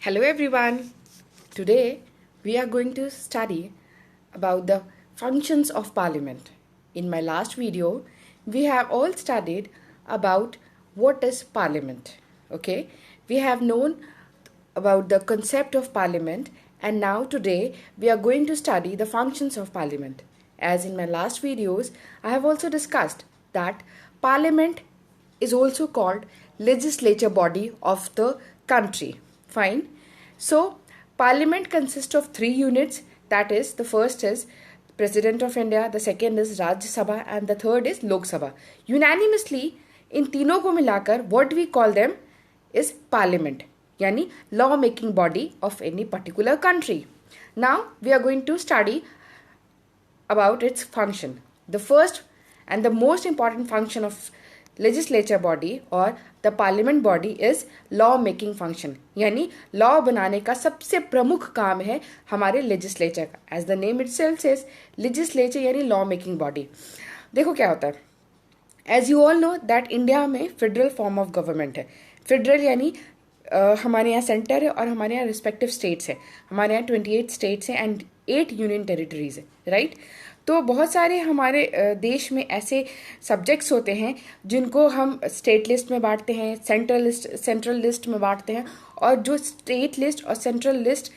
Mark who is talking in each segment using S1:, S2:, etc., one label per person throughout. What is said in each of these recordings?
S1: Hello everyone. Today we are going to study about the functions of parliament. In my last video, we have all studied about what is parliament. Okay? We have known about the concept of parliament, and now today we are going to study the functions of parliament. As in my last videos, I have also discussed that parliament is also called legislature body of the country. Fine. So, parliament consists of three units. That is, the first is President of India, the second is Rajya Sabha, and the third is Lok Sabha. Unanimously, in तीनों को मिलाकर what we call them is parliament, यानी law making body of any particular country. Now, we are going to study about its function. The first and the most important function of legislature body और the parliament body is law making function, यानी law बनाने का सबसे प्रमुख काम है हमारे legislature का. As the name itself says legislature यानी लॉ मेकिंग बॉडी. देखो क्या होता है. As you all know that India में फेडरल फॉर्म ऑफ गवर्नमेंट है. फेडरल यानी हमारे यहाँ सेंटर है और हमारे यहाँ रिस्पेक्टिव स्टेट्स है. हमारे यहाँ 28 स्टेट्स हैं एंड 8 यूनियन टेरिटरीज है, राइट. तो बहुत सारे हमारे देश में ऐसे सब्जेक्ट्स होते हैं जिनको हम स्टेट लिस्ट में बांटते हैं, सेंट्रल लिस्ट में बांटते हैं, और जो स्टेट लिस्ट और सेंट्रल लिस्ट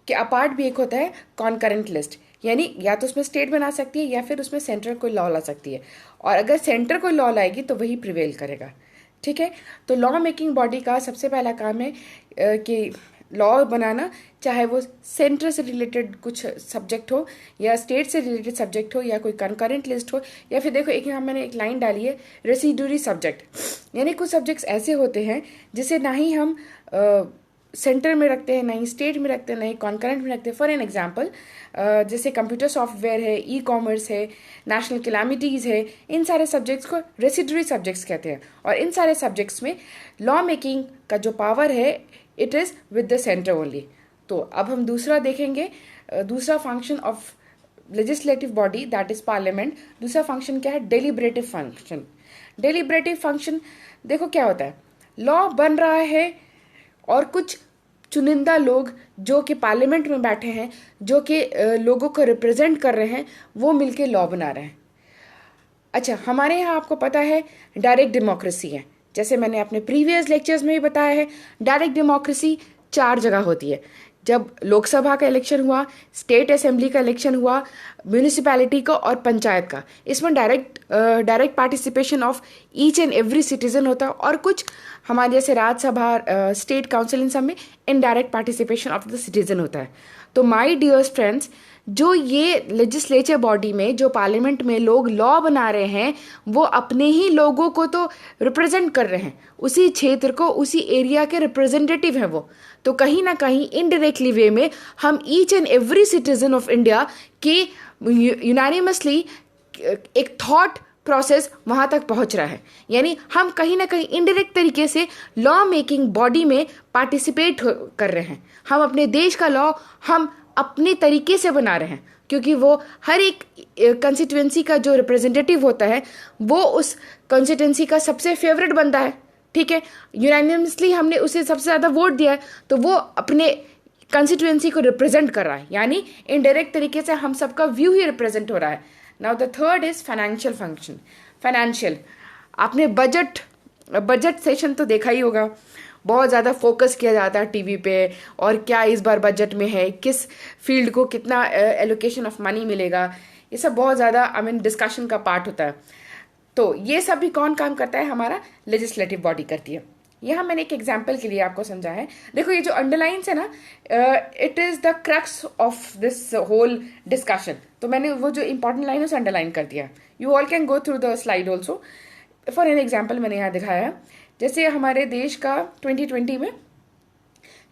S1: के अपार्ट भी एक होता है कॉन्करेंट लिस्ट, यानी या तो उसमें स्टेट बना सकती है या फिर उसमें सेंट्रल कोई लॉ ला सकती है, और अगर सेंटर कोई लॉ लाएगी तो वही प्रिवेल करेगा. ठीक है. तो लॉ मेकिंग बॉडी का सबसे पहला काम है कि लॉ बनाना, चाहे वो सेंटर से रिलेटेड कुछ सब्जेक्ट हो या स्टेट से रिलेटेड सब्जेक्ट हो या कोई कंकरेंट लिस्ट हो, या फिर देखो एक यहाँ मैंने एक लाइन डाली है रेसिडुअरी सब्जेक्ट, यानी कुछ सब्जेक्ट्स ऐसे होते हैं जिसे ना ही हम सेंटर में रखते हैं, ना ही स्टेट में रखते हैं, ना ही कॉन्करेंट में रखते हैं. फॉर एन एग्जाम्पल जैसे कंप्यूटर सॉफ्टवेयर है, ई कॉमर्स है, नेशनल कैलामिटीज़ है, इन सारे सब्जेक्ट्स को रेसिडुअरी सब्जेक्ट्स कहते हैं. और इन सारे सब्जेक्ट्स में लॉ मेकिंग का जो पावर है it is with the centre only. तो अब हम दूसरा देखेंगे, दूसरा function of legislative body that is parliament. दूसरा फंक्शन क्या है? Deliberative function. डेलिब्रेटिव फंक्शन देखो क्या होता है. लॉ बन रहा है और कुछ चुनिंदा लोग जो कि पार्लियामेंट में बैठे हैं, जो कि लोगों को रिप्रेजेंट कर रहे हैं, वो मिलके लॉ बना रहे हैं. अच्छा, हमारे यहाँ आपको पता है डायरेक्ट डेमोक्रेसी है. जैसे मैंने अपने प्रीवियस लेक्चर्स में भी बताया है, डायरेक्ट डेमोक्रेसी 4 जगह होती है. जब लोकसभा का इलेक्शन हुआ, स्टेट असेंबली का इलेक्शन हुआ, म्यूनिसिपैलिटी का और पंचायत का, इसमें direct participation of each and every citizen होता है. और कुछ हमारे जैसे राज्यसभा, स्टेट काउंसिल, इन सब में indirect participation of the citizen होता है. तो माय डियर्स फ्रेंड्स, जो ये लेजिस्लेचर बॉडी में, जो पार्लियामेंट में लोग लॉ बना रहे हैं, वो अपने ही लोगों को तो रिप्रेजेंट कर रहे हैं, उसी क्षेत्र को, उसी एरिया के रिप्रेजेंटेटिव हैं वो. तो कहीं ना कहीं इनडायरेक्टली वे में हम each and every citizen of India के यूनानिमसली एक थॉट प्रोसेस वहाँ तक पहुँच रहा है. यानी हम कहीं ना कहीं इनडायरेक्ट तरीके से लॉ मेकिंग बॉडी में पार्टिसिपेट कर रहे हैं. हम अपने देश का लॉ हम अपने तरीके से बना रहे हैं, क्योंकि वो हर एक कंस्टिट्यूएंसी का जो रिप्रेजेंटेटिव होता है वो उस कंस्टिट्यूएंसी का सबसे फेवरेट बंदा है. ठीक है. यूनानिमसली हमने उसे सबसे ज़्यादा वोट दिया है, तो वो अपने कंस्टिट्यूएंसी को रिप्रेजेंट कर रहा है, यानी इनडायरेक्ट तरीके से हम सबका व्यू ही रिप्रेजेंट हो रहा है. Now the third is financial function. Financial, आपने बजट सेशन तो देखा ही होगा. बहुत ज़्यादा फोकस किया जाता है टीवी पे, और क्या इस बार बजट में है, किस फील्ड को कितना एलोकेशन ऑफ मनी मिलेगा, ये सब बहुत ज़्यादा डिस्कशन का पार्ट होता है. तो ये सब भी कौन काम करता है? हमारा लेजिस्लेटिव बॉडी करती है. यहाँ मैंने एक एग्जाम्पल के लिए आपको समझा है. देखो ये जो अंडरलाइंस है ना, it is the crux of this whole discussion. तो मैंने वो जो इंपॉर्टेंट लाइन है उसे अंडरलाइन कर दिया. You all can go through the slide also. For an example मैंने यहाँ दिखाया है, जैसे हमारे देश का 2020 में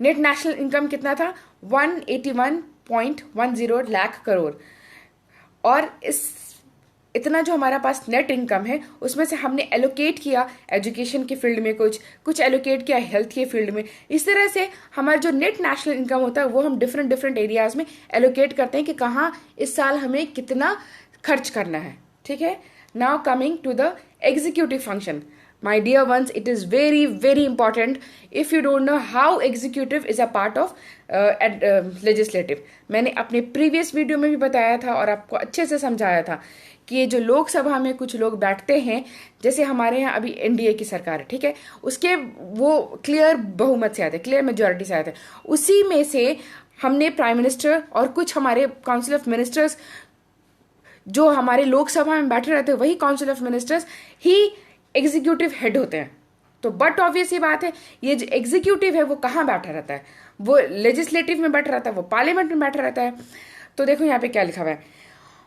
S1: नेट नेशनल इनकम कितना था? 181.10 लाख करोड़. और इस इतना जो हमारा पास नेट इनकम है, उसमें से हमने एलोकेट किया एजुकेशन के फील्ड में, कुछ एलोकेट किया हेल्थ के फील्ड में. इस तरह से हमारा जो नेट नेशनल इनकम होता है वो हम डिफरेंट एरियाज में एलोकेट करते हैं कि कहाँ इस साल हमें कितना खर्च करना है. ठीक है. Now coming to the executive function. my dear ones, it is very very important if you don't know how executive is a part of legislative. मैंने अपने previous video में भी बताया था और आपको अच्छे से समझाया था कि ये जो लोकसभा में कुछ लोग बैठते हैं, जैसे हमारे यहाँ अभी एनडीए की सरकार है, ठीक है, उसके वो क्लियर बहुमत से आते हैं, क्लियर मेजोरिटी से आते हैं, उसी में से हमने प्राइम मिनिस्टर और कुछ हमारे काउंसिल ऑफ मिनिस्टर्स जो हमारे लोकसभा में बैठे रहते हैं, वही council of ministers he executive head होते हैं. तो बट ऑब्वियस ये बात है, ये जो एग्जीक्यूटिव है वो कहाँ बैठा रहता है? वो लेजिस्लेटिव में बैठा रहता है, वो पार्लियामेंट में बैठा रहता है. तो देखो यहाँ पे क्या लिखा हुआ है,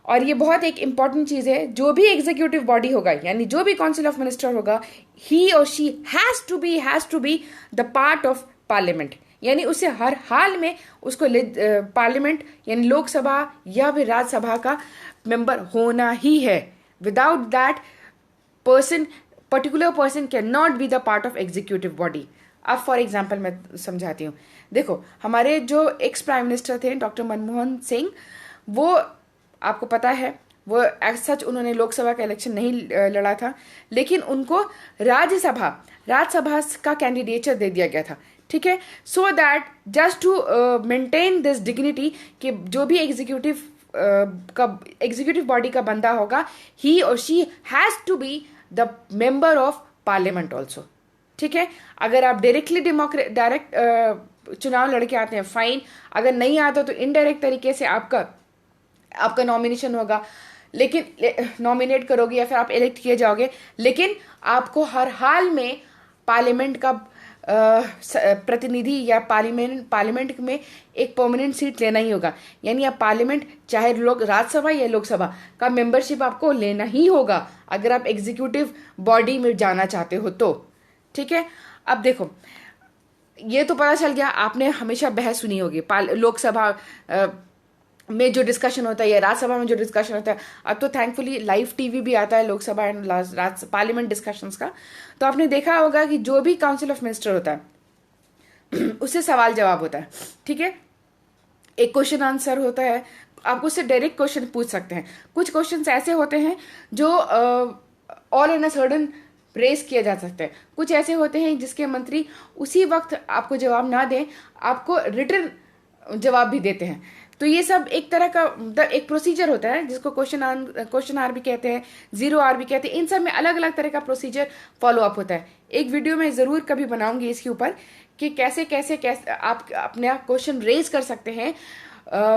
S1: और ये बहुत एक इंपॉर्टेंट चीज है, जो भी एग्जीक्यूटिव बॉडी होगा यानी जो भी काउंसिल ऑफ मिनिस्टर होगा, ही और she has to be the part of parliament, यानी उसे हर हाल में उसको पार्लियामेंट यानी लोकसभा या फिर राज्यसभा का मेंबर होना ही है. Without that particular person can not be the part of executive body. अब फॉर एग्जाम्पल मैं समझाती हूँ. देखो हमारे जो एक्स प्राइम मिनिस्टर थे डॉक्टर मनमोहन सिंह, वो आपको पता है वो एज सच उन्होंने लोकसभा का इलेक्शन नहीं लड़ा था, लेकिन उनको राज्यसभा का कैंडिडेचर दे दिया गया था, ठीक है, so that just to maintain this dignity कि जो भी एग्जीक्यूटिव बॉडी का बंदा होगा, ही और she has to be the member of parliament also. ठीक है, अगर आप डायरेक्ट चुनाव लड़के आते हैं फाइन, अगर नहीं आता तो इनडायरेक्ट तरीके से आपका नॉमिनेशन होगा, लेकिन नॉमिनेट करोगे या फिर आप इलेक्ट किए जाओगे, लेकिन आपको हर हाल में पार्लियामेंट का प्रतिनिधि या पार्लियामेंट में एक परमानेंट सीट लेना ही होगा. यानी आप पार्लियामेंट चाहे राज्यसभा या लोकसभा का मेंबरशिप आपको लेना ही होगा अगर आप एग्जीक्यूटिव बॉडी में जाना चाहते हो तो. ठीक है, अब देखो ये तो पता चल गया, आपने हमेशा बहस सुनी होगी लोकसभा में जो डिस्कशन होता है या राज्यसभा में जो डिस्कशन होता है. अब तो थैंकफुली लाइव टीवी भी आता है लोकसभा एंड पार्लियामेंट डिस्कशंस का. तो आपने देखा होगा कि जो भी काउंसिल ऑफ मिनिस्टर होता है उससे सवाल जवाब होता है. ठीक है, एक क्वेश्चन आंसर होता है, आप उससे डायरेक्ट क्वेश्चन पूछ सकते हैं. कुछ क्वेश्चन ऐसे होते हैं जो all in a sudden race किया जा सकता है. कुछ ऐसे होते हैं जिसके मंत्री उसी वक्त आपको जवाब ना दें, आपको रिटर्न जवाब भी देते हैं. तो ये सब एक तरह का एक प्रोसीजर होता है जिसको क्वेश्चन आर भी कहते हैं, 0 आर भी कहते हैं. इन सब में अलग अलग तरह का प्रोसीजर फॉलो अप होता है. एक वीडियो में जरूर कभी बनाऊंगी इसके ऊपर कि कैसे कैसे कैसे आप अपना क्वेश्चन रेज कर सकते हैं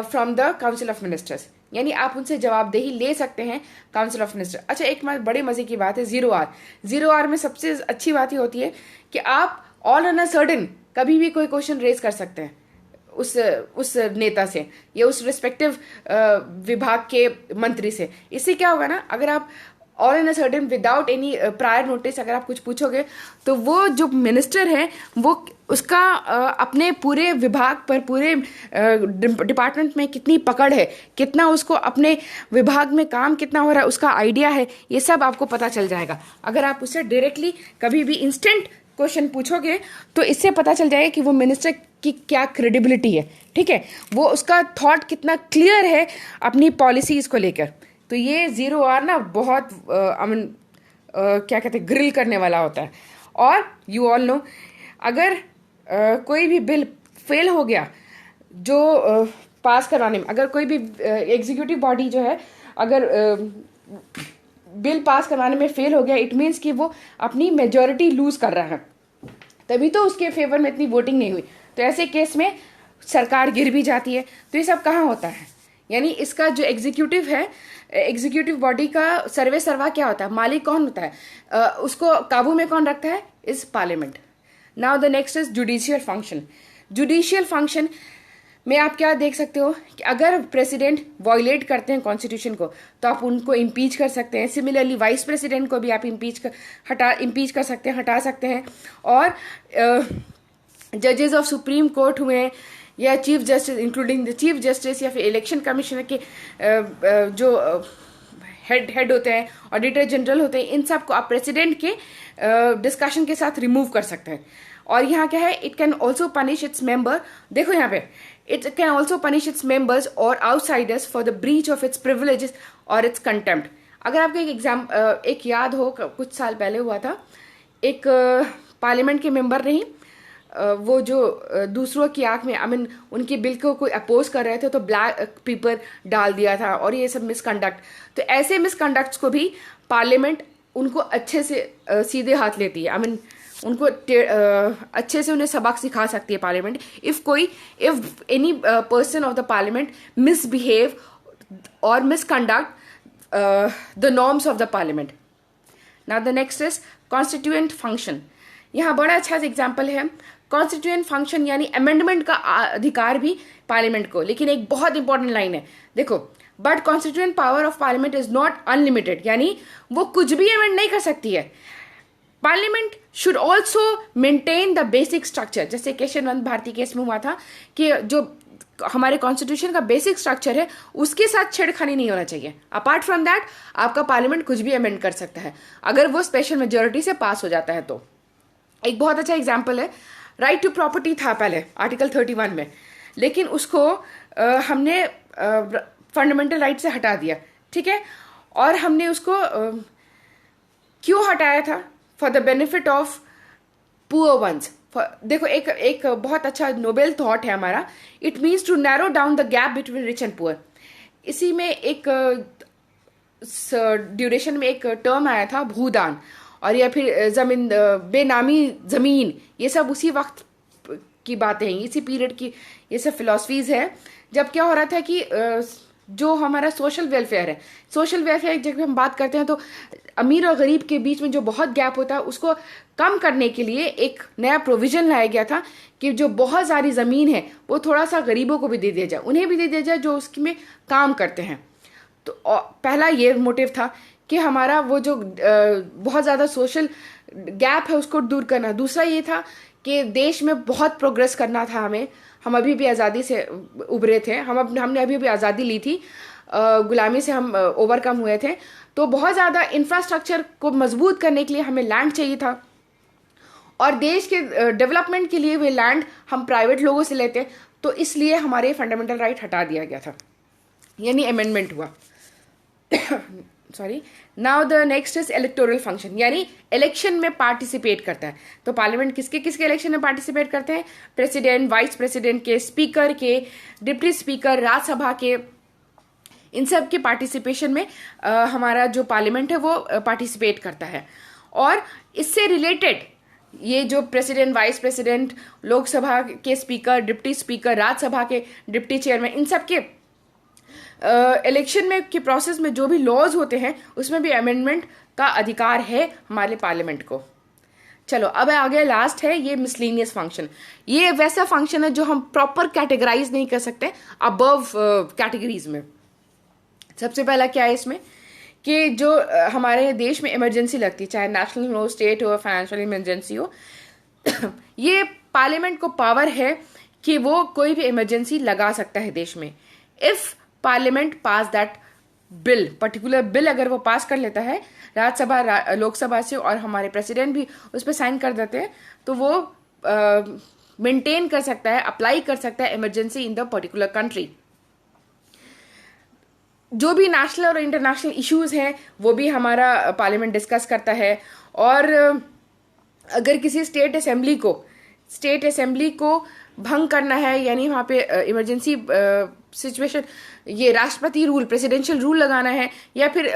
S1: from the council of ministers, यानी आप उनसे जवाबदेही ले सकते हैं काउंसिल ऑफ मिनिस्टर. अच्छा, एक बड़े मजे की बात है 0 आर में सबसे अच्छी बात ये होती है कि आप ऑल ऑन अ सडन कभी भी कोई क्वेश्चन रेज कर सकते हैं उस नेता से या उस रिस्पेक्टिव विभाग के मंत्री से. इससे क्या होगा ना, अगर आप all in a sudden without any prior notice अगर आप कुछ पूछोगे तो वो जो मिनिस्टर है वो उसका अपने पूरे विभाग पर, पूरे डिपार्टमेंट में कितनी पकड़ है, कितना उसको अपने विभाग में काम कितना हो रहा है, उसका आइडिया है, ये सब आपको पता चल जाएगा. अगर आप उससे डायरेक्टली कभी भी इंस्टेंट क्वेश्चन पूछोगे तो इससे पता चल जाएगा कि वो मिनिस्टर की क्या क्रेडिबिलिटी है. ठीक है, वो उसका थॉट कितना क्लियर है अपनी पॉलिसीज को लेकर. तो ये 0 आर ना बहुत क्या कहते हैं, ग्रिल करने वाला होता है. और यू ऑल नो, अगर कोई भी बिल फेल हो गया जो पास करवाने में, अगर कोई भी एग्जीक्यूटिव बॉडी जो है अगर बिल पास करवाने में फेल हो गया, इट मीन्स कि वो अपनी मेजॉरिटी लूज कर रहा है, तभी तो उसके फेवर में इतनी वोटिंग नहीं हुई. तो ऐसे केस में सरकार गिर भी जाती है. तो ये सब कहाँ होता है, यानी इसका जो एग्जीक्यूटिव है, एग्जीक्यूटिव बॉडी का सर्वे सर्वा क्या होता है, मालिक कौन होता है, उसको काबू में कौन रखता है, is parliament. Now the next is judicial function. Judicial function में आप क्या देख सकते हो कि अगर प्रेसिडेंट वॉयलेट करते हैं कॉन्स्टिट्यूशन को तो आप उनको इम्पीच कर सकते हैं. सिमिलरली वाइस प्रेसिडेंट को भी आप इम्पीच कर सकते हैं, हटा सकते हैं. और जजेस ऑफ सुप्रीम कोर्ट हुए या chief justice, including the chief justice या फिर इलेक्शन कमिश्नर के जो हेड होते हैं, ऑडिटर जनरल होते हैं, इन सब को आप प्रेसिडेंट के डिस्कशन के साथ रिमूव कर सकते हैं. और यहाँ क्या है, it can also punish its member. देखो यहाँ पे, it can also punish its members और outsiders for the breach of its privileges और इट्स कंटेम्प्ट. अगर आपको एक याद हो, कुछ साल पहले हुआ था एक पार्लियामेंट के मेंबर नहीं, वो जो दूसरों की आंख में आई मीन उनके बिल को कोई अपोज कर रहे थे तो ब्लैक पेपर डाल दिया था और ये सब मिसकंडक्ट। तो ऐसे मिसकंडक्ट्स को भी पार्लियामेंट उनको अच्छे से सीधे हाथ लेती है। आई मीन उनको अच्छे से उन्हें सबक सिखा सकती है parliament. If any person of the parliament misbehave और misconduct the norms of the parliament. Now the next is constituent function. यहाँ बड़ा अच्छा एग्जाम्पल है। कॉन्स्टिट्यूएंट फंक्शन यानी अमेंडमेंट का अधिकार भी पार्लियामेंट को, लेकिन एक बहुत इंपॉर्टेंट लाइन है, देखो, but constituent power of parliament is not unlimited, यानी वो कुछ भी अमेंड नहीं कर सकती है। Parliament should also maintain the basic structure. जैसे केशवनंद भारती केस में हुआ था कि जो हमारे कॉन्स्टिट्यूशन का बेसिक स्ट्रक्चर है उसके साथ छेड़खानी नहीं होना चाहिए। अपार्ट फ्रॉम दैट आपका पार्लियामेंट कुछ भी अमेंड कर सकता है अगर वो स्पेशल मेजोरिटी से पास हो जाता है। तो एक बहुत अच्छा एग्जाम्पल है, राइट टू प्रॉपर्टी था पहले आर्टिकल 31 में, लेकिन उसको हमने फंडामेंटल राइट से हटा दिया, ठीक है। और हमने उसको क्यों हटाया था? For the benefit of poor ones. देखो, एक बहुत अच्छा नोबेल थॉट है हमारा, it means to narrow down the gap between rich and poor. इसी में एक ड्यूरेशन में एक टर्म आया था भूदान, और या फिर जमीन, बेनामी जमीन, ये सब उसी वक्त की बातें हैं, इसी पीरियड की ये सब फिलॉसफीज है जब क्या हो रहा था कि जो हमारा सोशल वेलफेयर है, सोशल वेलफेयर जब हम बात करते हैं तो अमीर और गरीब के बीच में जो बहुत गैप होता है उसको कम करने के लिए एक नया प्रोविजन लाया गया था कि जो बहुत सारी ज़मीन है वो थोड़ा सा गरीबों को भी दे दिया जाए, उन्हें भी दे दिया जाए जो उसमें काम करते हैं। तो पहला ये मोटिव था कि हमारा वो जो बहुत ज़्यादा सोशल गैप है उसको दूर करना। दूसरा ये था कि देश में बहुत प्रोग्रेस करना था हमें, हम अभी भी आज़ादी से उभरे थे, हमने अभी भी आज़ादी ली थी, गुलामी से हम ओवरकम हुए थे। तो बहुत ज़्यादा इंफ्रास्ट्रक्चर को मजबूत करने के लिए हमें लैंड चाहिए था, और देश के डेवलपमेंट के लिए वे लैंड हम प्राइवेट लोगों से लेते, तो इसलिए हमारे फंडामेंटल राइट हटा दिया गया था, यानी अमेंडमेंट हुआ। Sorry. Now the next is electoral function, यानी इलेक्शन में पार्टिसिपेट करता है। तो पार्लियामेंट किसके किसके इलेक्शन में पार्टिसिपेट करते हैं? प्रेसिडेंट, वाइस प्रेसिडेंट के, स्पीकर के, डिप्टी स्पीकर, राज्यसभा के, इन सब के पार्टिसिपेशन में हमारा जो पार्लियामेंट है वो पार्टिसिपेट करता है। और इससे रिलेटेड ये जो प्रेसिडेंट, वाइस प्रेसिडेंट, लोकसभा के स्पीकर, डिप्टी स्पीकर, राज्यसभा के डिप्टी चेयरमैन, इन सब के इलेक्शन में के प्रोसेस में जो भी लॉज होते हैं उसमें भी अमेंडमेंट का अधिकार है हमारे पार्लियामेंट को। चलो अब आगे लास्ट है ये मिसलेनियस फंक्शन। ये वैसा फंक्शन है जो हम प्रॉपर कैटेगराइज नहीं कर सकते अबव कैटेगरीज में। सबसे पहला क्या है इसमें कि जो हमारे देश में इमरजेंसी लगती है, चाहे नेशनल हो, स्टेट हो, फाइनेंशियल इमरजेंसी हो, ये पार्लियामेंट को पावर है कि वो कोई भी इमरजेंसी लगा सकता है देश में। If parliament pass that bill, particular bill अगर वो पास कर लेता है राज्यसभा, लोकसभा से, और हमारे प्रेसिडेंट भी उस पर साइन कर देते हैं, तो वो मेंटेन कर सकता है, अप्लाई कर सकता है emergency in the particular country. जो भी नेशनल और इंटरनेशनल इश्यूज हैं वो भी हमारा पार्लियामेंट डिस्कस करता है। और अगर किसी स्टेट असेंबली को भंग करना है, यानी वहाँ पे इमरजेंसी सिचुएशन, ये राष्ट्रपति रूल, प्रेसिडेंशियल रूल लगाना है, या फिर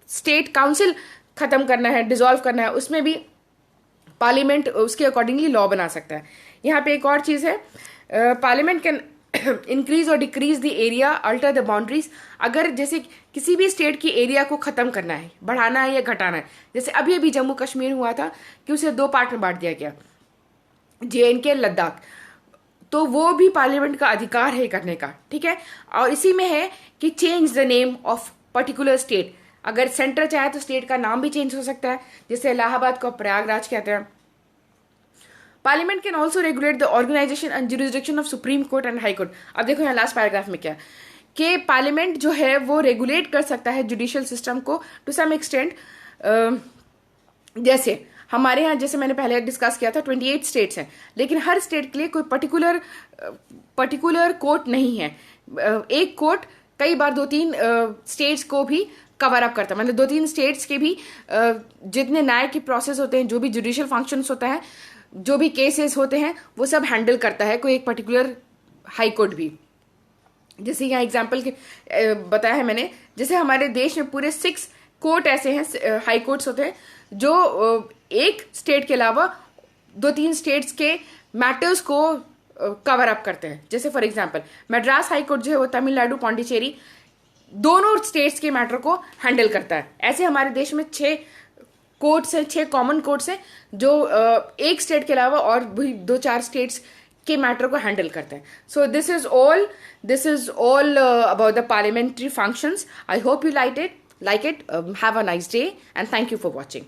S1: स्टेट काउंसिल खत्म करना है, डिसॉल्व करना है, उसमें भी पार्लियामेंट उसके अकॉर्डिंगली लॉ बना सकता है। यहाँ पे एक और चीज़ है, पार्लियामेंट कैन इंक्रीज और decrease the area, alter the boundaries. अगर जैसे किसी भी स्टेट की एरिया को खत्म करना है, बढ़ाना है या घटाना है, जैसे अभी अभी जम्मू कश्मीर हुआ था कि उसे 2 पार्ट में बांट दिया गया, JNK, लद्दाख, तो वो भी पार्लियामेंट का अधिकार है करने का, ठीक है। और इसी में है कि change the name of particular state, अगर सेंटर चाहे तो स्टेट का नाम भी चेंज हो सकता है, जैसे इलाहाबाद को प्रयागराज कहते हैं। Parliament can also regulate the organisation and jurisdiction of supreme court and high court. अब देखो यहाँ लास्ट पैराग्राफ में क्या कि पार्लियामेंट जो है वो रेगुलेट कर सकता है जुडिशियल सिस्टम को टू सम एक्सटेंट। जैसे हमारे यहाँ, जैसे मैंने पहले डिस्कस किया था, 28 स्टेट्स हैं, लेकिन हर स्टेट के लिए कोई पर्टिकुलर कोर्ट नहीं है। एक कोर्ट कई बार 2-3 स्टेट्स को भी कवर अप करता है, मतलब 2-3 स्टेट्स के भी जितने न्याय के प्रोसेस होते हैं, जो भी जुडिशियल फंक्शंस होता है, जो भी केसेस होते हैं, वो सब हैंडल करता है कोई एक पर्टिकुलर हाई कोर्ट भी। जैसे यहाँ एग्जाम्पल के बताया है मैंने, जैसे हमारे देश में पूरे 6 कोर्ट ऐसे हैं, हाई कोर्ट्स होते हैं, जो एक स्टेट के अलावा 2-3 स्टेट्स के मैटर्स को कवर अप करते हैं। जैसे for example Madras high court जो है वो तमिलनाडु, पौंडीचेरी दोनों स्टेट्स के मैटर को हैंडल करता है। ऐसे हमारे देश में 6 कोर्ट्स हैं, 6 कॉमन कोर्ट्स हैं, जो एक स्टेट के अलावा और भी 2-4 स्टेट्स के मैटर को हैंडल करते हैं। So this is all about the parliamentary functions. I hope you like it. Have a nice day and thank you for watching.